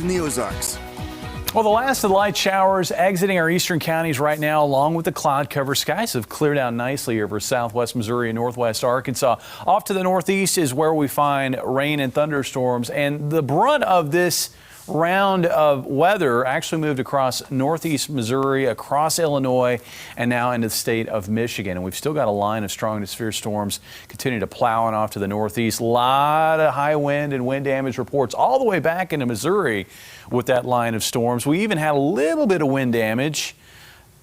in the Ozarks. Well, the last of the light showers exiting our eastern counties right now, along with the cloud cover. Skies have cleared out nicely over southwest Missouri and northwest Arkansas. Off to the northeast is where we find rain and thunderstorms, and the brunt of this round of weather actually moved across northeast Missouri, across Illinois, and now into the state of Michigan. And we've still got a line of strong to severe storms continue to plow on off to the northeast. A lot of high wind and wind damage reports all the way back into Missouri with that line of storms. We even had a little bit of wind damage.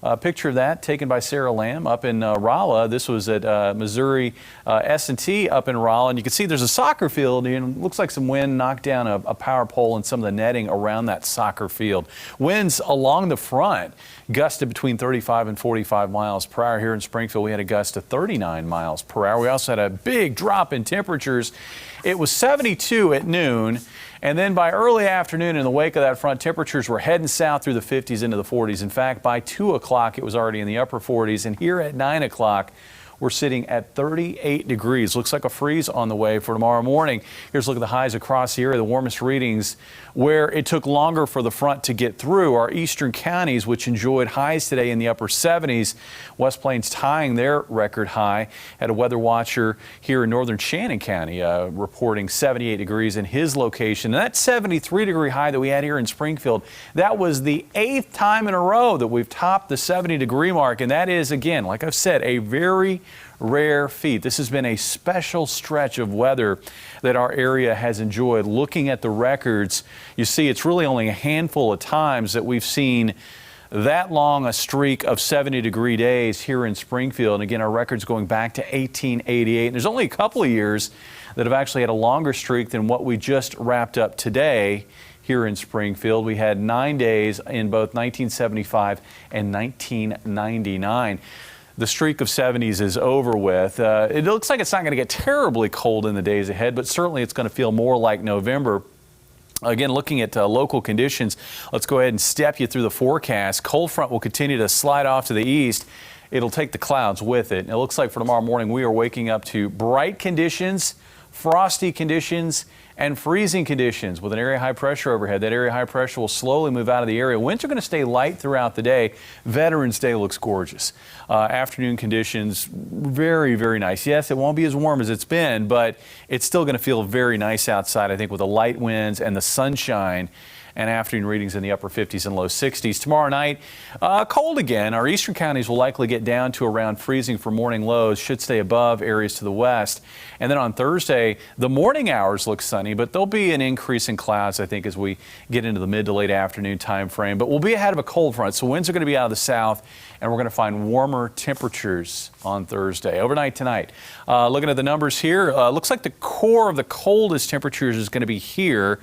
A picture of that taken by Sarah Lamb up in Rolla. This was at Missouri S&T up in Rolla. And you can see there's a soccer field, and it looks like some wind knocked down a power pole and some of the netting around that soccer field. Winds along the front gusted between 35 and 45 miles per hour. Here in Springfield, we had a gust of 39 miles per hour. We also had a big drop in temperatures. It was 72 at noon. And then by early afternoon, in the wake of that front, temperatures were heading south through the 50s into the 40s. In fact, by 2 o'clock, it was already in the upper 40s. And here at 9 o'clock, we're sitting at 38 degrees. Looks like a freeze on the way for tomorrow morning. Here's a look at the highs across the area, the warmest readings where it took longer for the front to get through. Our eastern counties, which enjoyed highs today in the upper 70s. West Plains tying their record high. Had a weather watcher here in northern Shannon County reporting 78 degrees in his location. And that 73-degree high that we had here in Springfield, that was the 8th time in a row that we've topped the 70-degree mark. And that is, again, like I've said, a very rare feat. This has been a special stretch of weather that our area has enjoyed. Looking at the records, you see it's really only a handful of times that we've seen that long a streak of 70-degree days here in Springfield. And again, our record's going back to 1888. And there's only a couple of years that have actually had a longer streak than what we just wrapped up today here in Springfield. We had 9 days in both 1975 and 1999. The streak of 70s is over with. It looks like it's not going to get terribly cold in the days ahead, but certainly it's going to feel more like November. Again, looking at local conditions, let's go ahead and step you through the forecast. Cold front will continue to slide off to the east. It'll take the clouds with it. And it looks like for tomorrow morning, we are waking up to bright conditions, frosty conditions, and freezing conditions with an area high pressure overhead. That area high pressure will slowly move out of the area. Winds are going to stay light throughout the day. Veterans Day looks gorgeous. Afternoon conditions, very, very nice. Yes, it won't be as warm as it's been, but it's still going to feel very nice outside, I think, with the light winds and the sunshine. And afternoon readings in the upper 50s and low 60s. Tomorrow night, cold again. Our eastern counties will likely get down to around freezing for morning lows, should stay above areas to the west. And then on Thursday, the morning hours look sunny, but there'll be an increase in clouds, I think, as we get into the mid to late afternoon time frame. But we'll be ahead of a cold front, so winds are going to be out of the south, and we're going to find warmer temperatures on Thursday. Overnight tonight, looking at the numbers here, looks like the core of the coldest temperatures is going to be here.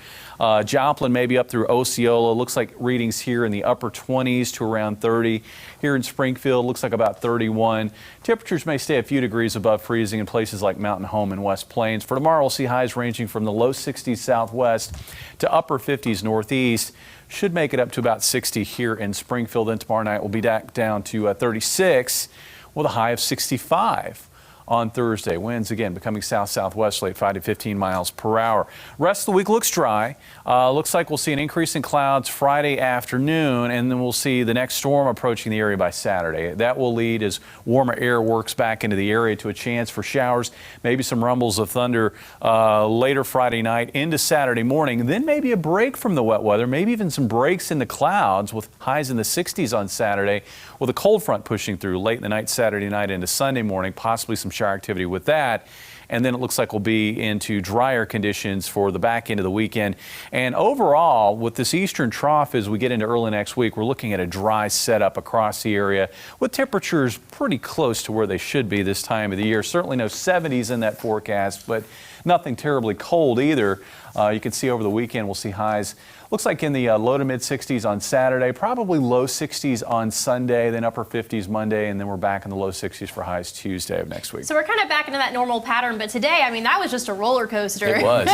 Joplin maybe up through Osceola. Looks like readings here in the upper 20s to around 30. Here in Springfield, looks like about 31. Temperatures may stay a few degrees above freezing in places like Mountain Home and West Plains. For tomorrow, we'll see highs ranging from the low 60s southwest to upper 50s northeast. Should make it up to about 60 here in Springfield. Then tomorrow night, we'll be back down to 36 with a high of 65. On Thursday. Winds again becoming south-southwesterly at 5 to 15 miles per hour. Rest of the week looks dry. Looks like we'll see an increase in clouds Friday afternoon, and then we'll see the next storm approaching the area by Saturday. That will lead, as warmer air works back into the area, to a chance for showers, maybe some rumbles of thunder later Friday night into Saturday morning. Then maybe a break from the wet weather, maybe even some breaks in the clouds with highs in the 60s on Saturday, with a cold front pushing through late in the night Saturday night into Sunday morning, possibly some shower activity with that. And then it looks like we'll be into drier conditions for the back end of the weekend. And overall, with this eastern trough as we get into early next week, we're looking at a dry setup across the area with temperatures pretty close to where they should be this time of the year. Certainly no 70s in that forecast, but nothing terribly cold either. You can see over the weekend we'll see highs, looks like in the low to mid 60s on Saturday, probably low 60s on Sunday, then upper 50s Monday, and then we're back in the low 60s for highs Tuesday of next week. So we're kind of back into that normal pattern, but today, I mean, that was just a roller coaster. It was.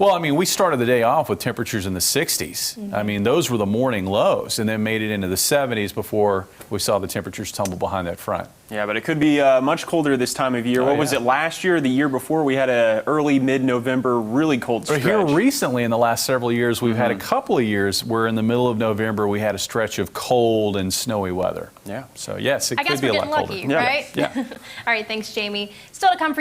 Well, I mean, we started the day off with temperatures in the 60s. Mm-hmm. I mean, those were the morning lows, and then made it into the 70s before we saw the temperatures tumble behind that front. Yeah, but it could be much colder this time of year. What was it last year or the year before? We had a early mid-November really cold stretch. Here average. recently, in the last several years, we've had a couple of years where in the middle of November we had a stretch of cold and snowy weather. Yeah. So yes, it I could guess be we're a lot getting colder. lucky, right? Yeah. All right, thanks, Jamie. Still to come for